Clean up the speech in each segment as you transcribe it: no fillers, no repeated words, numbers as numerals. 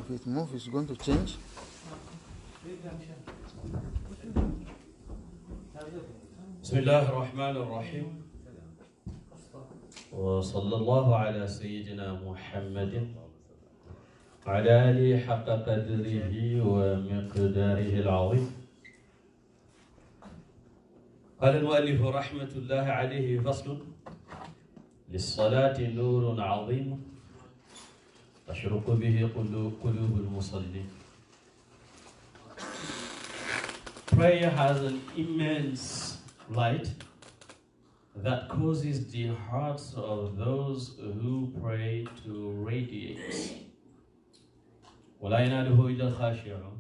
If it moves, it's going to change. بسم الله الرحمن الرحيم وصلى الله على سيدنا محمد وعلى آله حق قدره ومقداره العظيم. قال المؤلف رحمة الله عليه: فصل: للصلاة نور عظيم تشرق به قلوب المصلين. Prayer has an immense light that causes the hearts of those who pray to radiate. وَلَا يَنَالُهُ إِلَّا الْخَاشِعُونَ.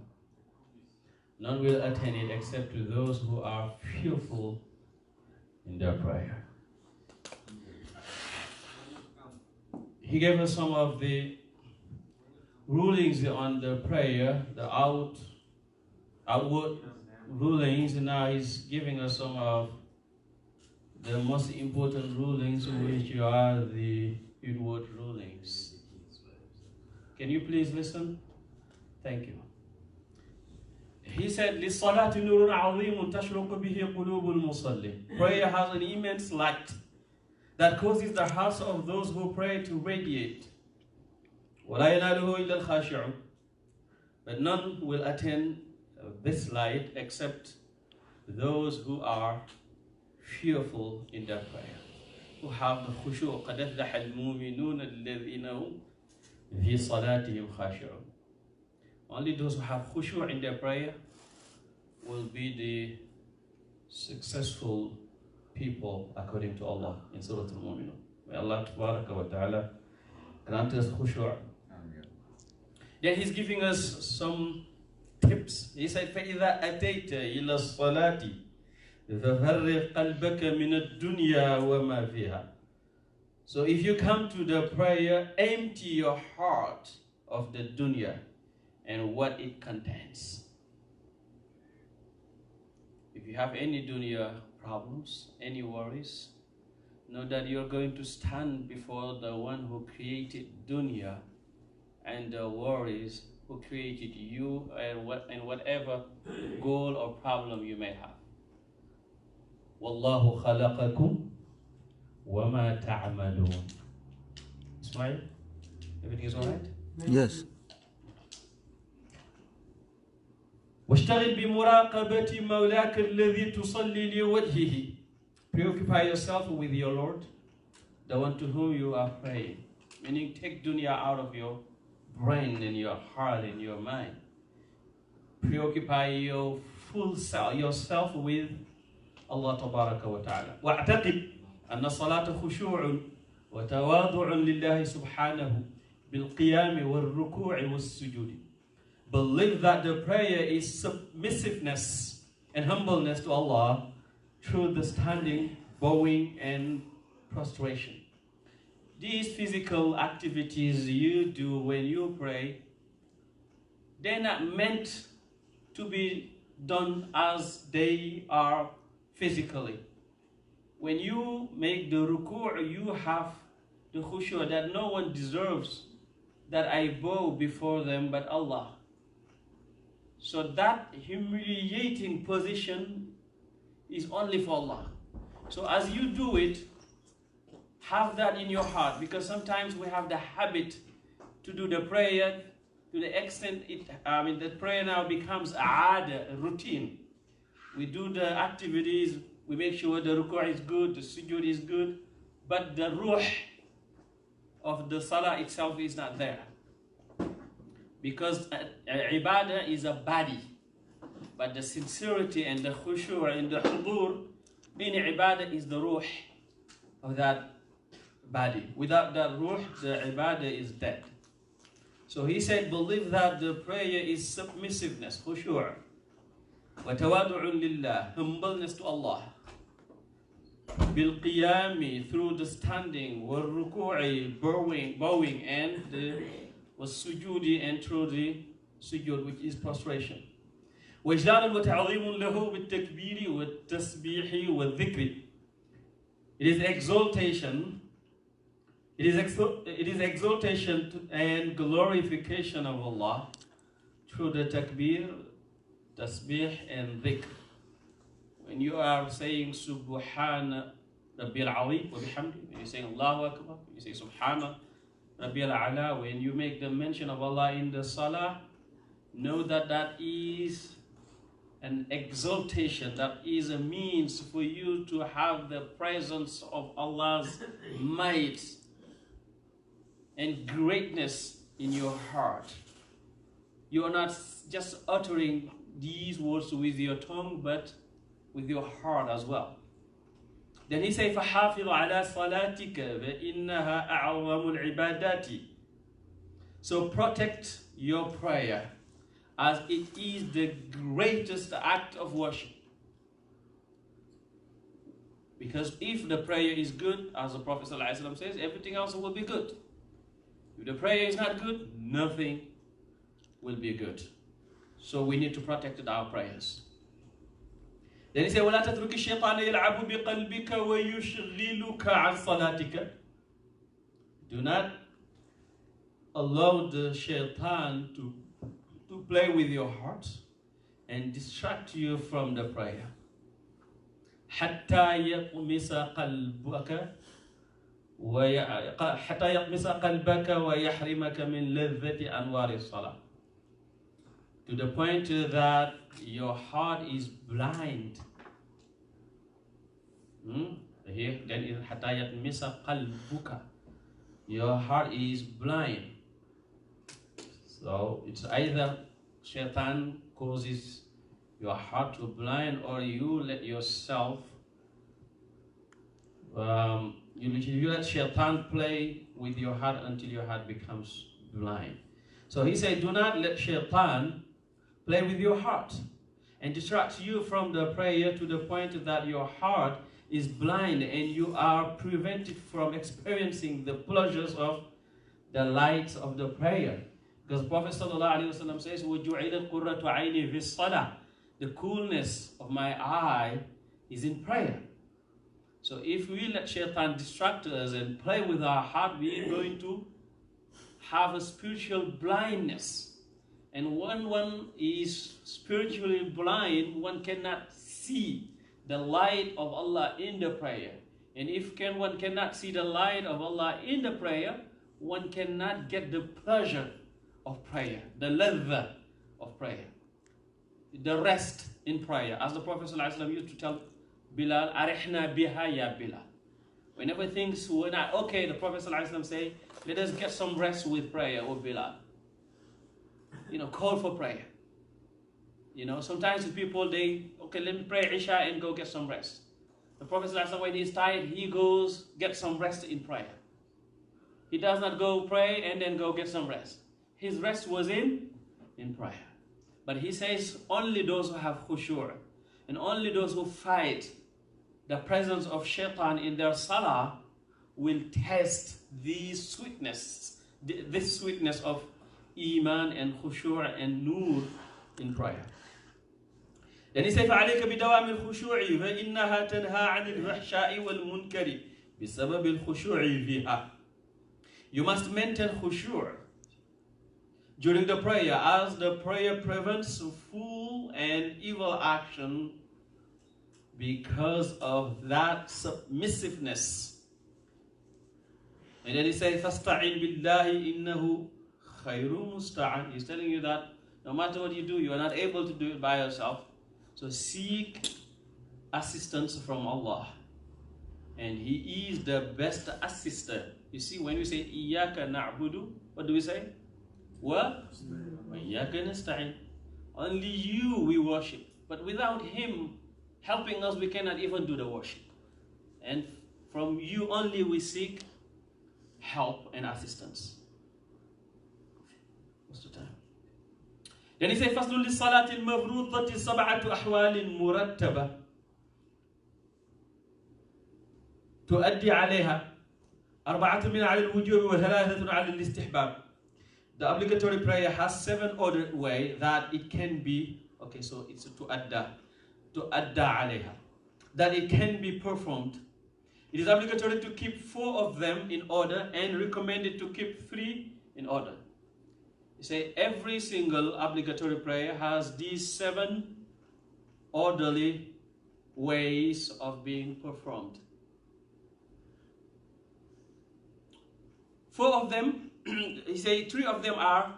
None will attain it except to those who are fearful in their prayer. He gave us some of the rulings on the prayer, the outward rulings, and now he's giving us some of the most important rulings, which are the inward rulings. Can you please listen? Thank you. He said, لِلصَّلَاةِ نُورٌ عَظِيمٌ تَشْرُقُ بِهِ قُلُوبُ الْمُصَلِّينَ. Prayer has an immense light that causes the hearts of those who pray to radiate. وَلَا يَنَالُهُ إِلَّا الْخَاشِعُونَ. But none will attain this light except those who are fearful in their prayer, who have the khushu'. قَدْ أَفْلَحَ الْمُؤْمِنُونَ الَّذِينَ هُمْ فِي صَلَاتِهِمْ خَاشِعُونَ. Only those who have khushu' in their prayer will be the successful people according to Allah in Surah Al-Mu'minun. May Allah wa ta'ala grant us khushu'. Then he's giving us some tips. He said, فَإِذَا أَتَيْتَ إِلَى الصَّلَاةِ فَفَرِّغْ قَلْبَكَ مِنَ الدُّنْيَا وَمَا فِيهَا. So if you come to the prayer, empty your heart of the dunya and what it contains. If you have any dunya problems, any worries, know that you're going to stand before the one who created dunya and the worries, who created you, and whatever goal or problem you may have. Wallahu khalaqakum wa ma ta'malun. Ismail, everything is all right? Yes. واشتغل بمراقبة مولاك الذي تصلي لوجهه. Preoccupy yourself with your Lord, the one to whom you are praying. Meaning, take dunya out of your brain and your heart and your mind. Preoccupy your full self, yourself with Allah tabaraka wa ta'ala. واعتقد أن الصلاة خشوع وتواضع لله سبحانه بالقيام والركوع والسجود. Believe that the prayer is submissiveness and humbleness to Allah through the standing, bowing, and prostration. These physical activities you do when you pray, they're not meant to be done as they are physically. When you make the ruku', you have the khushu' that no one deserves that I bow before them but Allah. So that humiliating position is only for Allah. So as you do it, have that in your heart, because sometimes we have the habit to do the prayer to the extent the prayer now becomes a routine. We do the activities, we make sure the ruku' is good, the sujood is good, but the ruh of the salah itself is not there. Because ibadah is a body, but the sincerity and the khushu' and the hudur in ibadah is the ruh of that body. Without that ruh, the ibadah is dead. So he said, believe that the prayer is submissiveness, khushu', wa tawadu'un lillah, humbleness to Allah, bil qiyami, through the standing, wal ruku'i, bowing, and the was sujudi, and through the sujud, which is prostration. وَإِجْلَالٌ وَتَعْظِيمٌ لَهُ بِالتَّكْبِيرِ وَالتَّسْبِيحِ وَالذِّكْرِ. It is exaltation It is exaltation and glorification of Allah through the takbir, tasbih, and dhikr. When you are saying Subhana Rabbil Azim wa bihamdi, when you say Allahu Akbar, when you say Subhana Rabbil A'la, when you make the mention of Allah in the Salah, know that that is an exaltation, that is a means for you to have the presence of Allah's might and greatness in your heart. You are not just uttering these words with your tongue, but with your heart as well. Then he says, فَحَافِظْ عَلَى صَلَاتِكَ فَإِنَّهَا أَعْظَمُ الْعِبَادَاتِ. So protect your prayer, as it is the greatest act of worship. Because if the prayer is good, as the Prophet ﷺ says, everything else will be good. If the prayer is not good, nothing will be good. So we need to protect our prayers. Then he said, وَلَا تَتْرُكِ الشَّيْطَانَ يَلْعَبُ بِقَلْبِكَ وَيُشْغِلُكَ عَنْ صَلَاتِكَ. Do not allow the shaitan to play with your heart and distract you from the prayer. حَتَّى يَطْمِسَ قَلْبَكَ وَيَحْرِمَكَ مِنْ لَذَّةِ أَنْوَارِ الصَّلَاةِ. To the point that your heart is blind. Here, then in Hatayat Misa Qalbuka, your heart is blind. So it's either Shaitan causes your heart to blind, or you let yourself, you let Shaitan play with your heart until your heart becomes blind. So he said, do not let Shaitan play with your heart and distract you from the prayer to the point that your heart is blind and you are prevented from experiencing the pleasures of the light of the prayer. Because Prophet ﷺ says, وَجُعِلَتْ قُرَّةُ عَيْنِي فِي الصَّلَاةِ. The coolness of my eye is in prayer. So if we let Shaitan distract us and play with our heart, we are going to have a spiritual blindness. And when one is spiritually blind, one cannot see the light of Allah in the prayer. And if one cannot see the light of Allah in the prayer, one cannot get the pleasure of prayer, the ladha of prayer, the rest in prayer. As the Prophet ﷺ used to tell Bilal, "Arihna biha ya Bilal." Whenever things were not okay, the Prophet ﷺ say, "Let us get some rest with prayer, O Bilal." Call for prayer. Sometimes people, okay, let me pray Isha and go get some rest. The Prophet ﷺ, when he's tired, he goes get some rest in prayer. He does not go pray and then go get some rest. His rest was in prayer. But he says only those who have khushu' and only those who fight the presence of shaitan in their salah will test this sweetness of iman and khushu' and nur in prayer. Then he says, فَعَلَيْكَ بِدَوَامِ الْخُشُوعِ فَإِنَّهَا تَنْهَى عَنِ الْفَحْشَاءِ وَالْمُنْكَرِ بِسَبَبِ الْخُشُوعِ فِيهَا. You must maintain khushu' during the prayer, as the prayer prevents fool and evil action because of that submissiveness. And then he says, فَاسْتَعِنْ بِاللَّهِ إِنَّهُ خَيْرٌ مُسْتَعَانٍ. He's telling you that no matter what you do, you are not able to do it by yourself. So seek assistance from Allah. And He is the best assister. You see, when we say, إِيَّاكَ نَعْبُدُ, what do we say? وَإِيَّاكَ نَسْتَعِينُ. Only you we worship. But without Him helping us, we cannot even do the worship. And from you only we seek help and assistance. What's the time? Then he says, فَصْلُ لِلصَّلَاةِ الْمَفْرُوضَةِ سَبْعَةُ أَحْوَالٍ مُرَتَّبَةٍ تؤدي عليها أربعة من على الوجوب وثلاثة على الاستحباب. The obligatory prayer has 7 ordered ways that it can be, okay, so it's to adda عليها, that it can be performed, It is obligatory to keep 4 of them in order and recommended to keep 3 in order. You say every single obligatory prayer has these 7 orderly ways of being performed. 4 of them, he say 3 of them are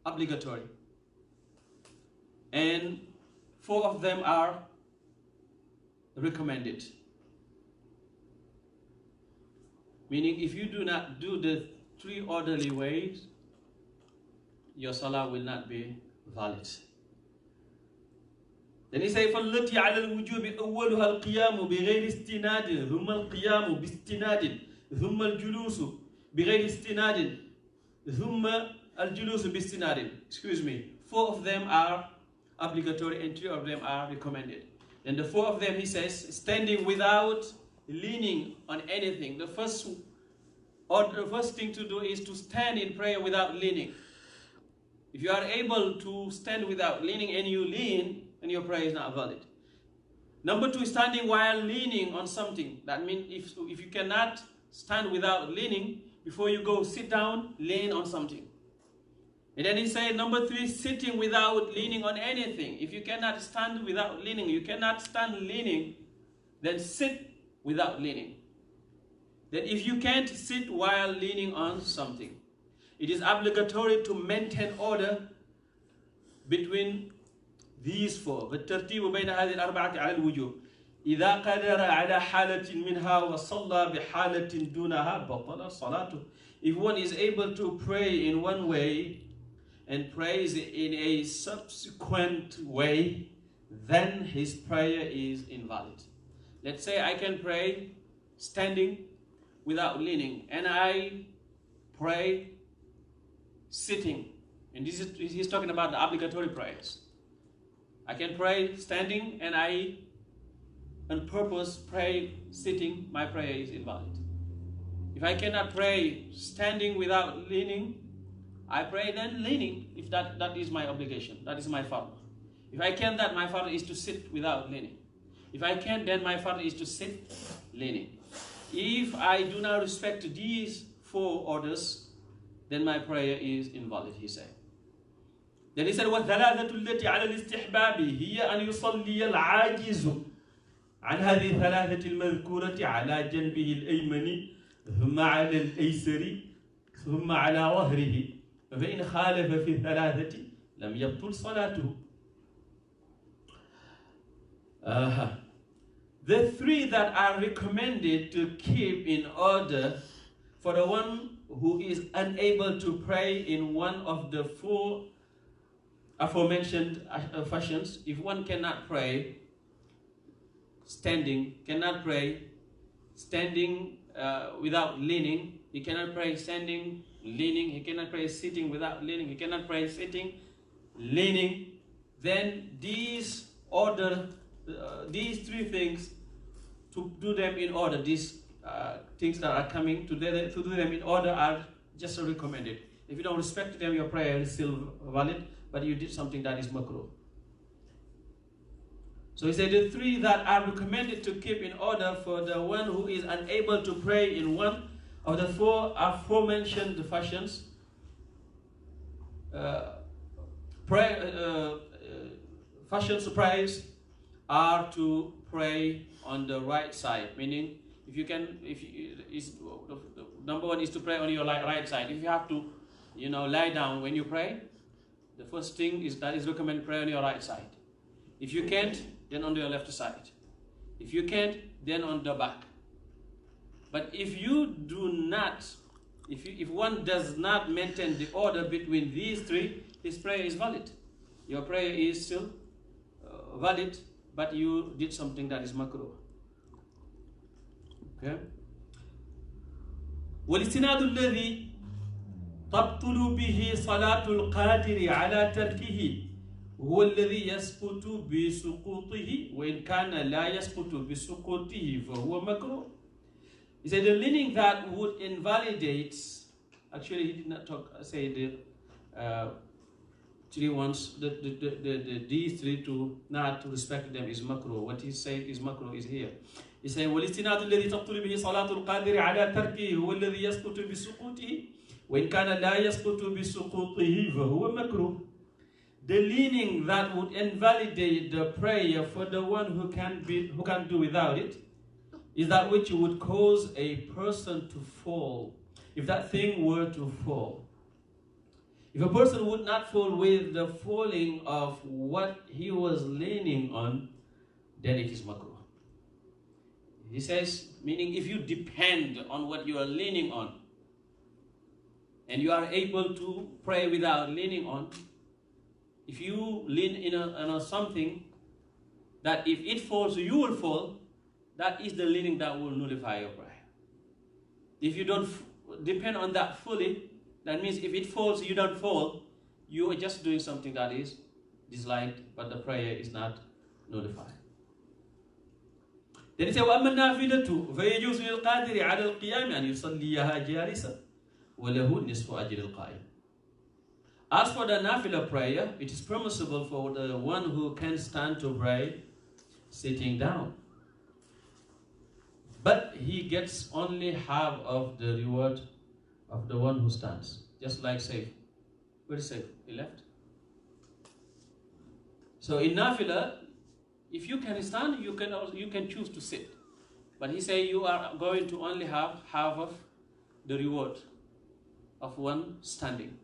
obligatory, and 4 of them are recommended. Meaning, if you do not do the 3 orderly ways, your salah will not be valid. Then he say, فَالَّتِي عَلَى الْوُجُوبِ أَوَّلُهَا الْقِيَامُ بِغَيْرِ اسْتِنَادٍ ثُمَّ الْقِيَامُ بِاسْتِنَادٍ ثُمَّ الْجُلُوسُ بِغَيْرِ اسْتِنَادٍ ثُمَّ الْجُلُوسُ بِاسْتِنَادٍ. Excuse me. 4 of them are obligatory and 3 of them are recommended. And the 4 of them, he says, standing without leaning on anything. The first thing to do is to stand in prayer without leaning. If you are able to stand without leaning and you lean, then your prayer is not valid. Number 2 is standing while leaning on something. That means if you cannot stand without leaning, before you go sit down, lean on something. And then he said, number 3, sitting without leaning on anything. If you cannot stand without leaning, you cannot stand leaning, then sit without leaning. Then if you can't sit while leaning on something, it is obligatory to maintain order between these 4. فالترتيب بين هذه الأربعة على الوجوب. إذا قدر على حالة منها وصلى بحالة دونها بطل صلاته. If one is able to pray in one way and prays in a subsequent way, then his prayer is invalid. Let's say I can pray standing without leaning, and I pray sitting. And he's talking about the obligatory prayers. I can pray standing, and I on purpose pray sitting, my prayer is invalid. If I cannot pray standing without leaning, I pray then leaning, if that is my obligation, that is my farḍ. If I can that, my farḍ is to sit without leaning. If I can, then my farḍ is to sit leaning. If I do not respect these 4 orders, then my prayer is invalid, he said. Then he said, وَالثَّلَاثَةُ الَّتِي عَلَى الْإِسْتِحْبَابِ هِيَ أَنْ يُصَلِّيَ الْعَاجِزُ عن هذه الثلاثة المذكورة على جنبه الأيمن ثم على الأيسر ثم على ظهره فإن خالف في الثلاثة لم يبطل صلاته. The 3 that are recommended to keep in order for the one who is unable to pray in one of the 4 aforementioned fashions. If one cannot pray standing, cannot pray standing without leaning, he cannot pray standing leaning, he cannot pray sitting without leaning, he cannot pray sitting leaning, then these 3 things, to do them in order, these things that are coming together, to do them in order are just recommended. If you don't respect them, your prayer is still valid, but you did something that is makruh. So he said the 3 that are recommended to keep in order for the one who is unable to pray in one of the 4 aforementioned fashions. Fashions of prayers are to pray on the right side, meaning number 1 is to pray on your right side. If you have to, lie down when you pray, the first thing is that is recommended, pray on your right side. If you can't, then on your left side. If you can't, then on the back. But if you do not, if one does not maintain the order between these 3, his prayer is valid. Your prayer is still valid, but you did something that is makruh. Okay? والاستناد الذي تبطل به صلاة القادر على تركه هو الذي يسقط بسقوطه وإن كان لا يسقط بسقوطه فهو مكروه. He said the leaning that would invalidate, actually he did not say the 3 ones, these 3 to not to respect them is makruh. What he said is makruh is here. He said, والاستناد الذي تبطل به صلاة القادر على تركه هو الذي يسقط بسقوطه وإن كان لا يسقط بسقوطه فهو مكروه. The leaning that would invalidate the prayer for the one who can do without it is that which would cause a person to fall. If that thing were to fall, if a person would not fall with the falling of what he was leaning on, then it is makruh. He says, meaning if you depend on what you are leaning on, and you are able to pray without leaning on, if you lean on something that if it falls, you will fall, that is the leaning that will nullify your prayer. If you don't depend on that fully, that means if it falls, you don't fall, you are just doing something that is disliked, but the prayer is not nullified. Then he said, وَأَمَّا النَّافِلَةُ فَيَجُوزُ لِلْقَادِرِ عَلَى الْقِيَامِ أَنْ يُصَلِّيَهَا جَالِسًا وَلَهُ نِصْفُ أَجْرِ الْقَائِمِ. As for the nafila prayer, it is permissible for the one who can stand to pray sitting down. But he gets only half of the reward of the one who stands. Just like Saif. Where is Saif? He left. So in nafila, if you can stand, you can choose to sit. But he say you are going to only have half of the reward of one standing.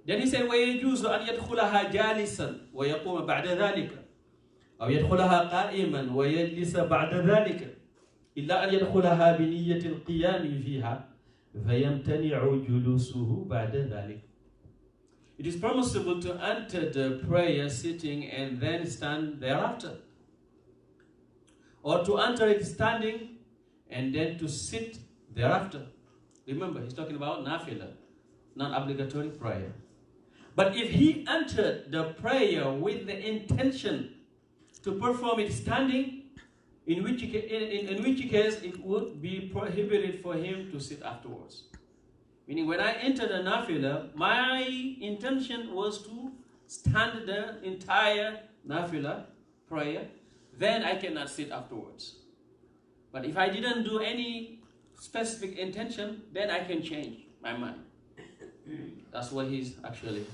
Then he said, وَيَجُوزُ أَنْ يَدْخُلَهَا جَالِسًا وَيَقُومَ بَعْدَ ذَلِكَ أو يدخلها قائما ويجلس بعد ذلك إلا أن يدخلها بنية القيام فيها فيمتنع جلوسه بعد ذلك. It is permissible to enter the prayer sitting and then stand thereafter, or to enter it standing and then to sit thereafter. Remember, he's talking about nafila, non-obligatory prayer. But if he entered the prayer with the intention to perform it standing, in which case it would be prohibited for him to sit afterwards. Meaning when I entered the nafila, my intention was to stand the entire nafila prayer, then I cannot sit afterwards. But if I didn't do any specific intention, then I can change my mind. That's what he's actually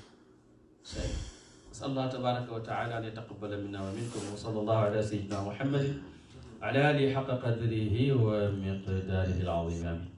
saying. نسأل الله تبارك وتعالى أن يتقبل منا ومنكم وصلى الله على سيدنا محمد على آله حق قدره ومقداره العظيم. آمين.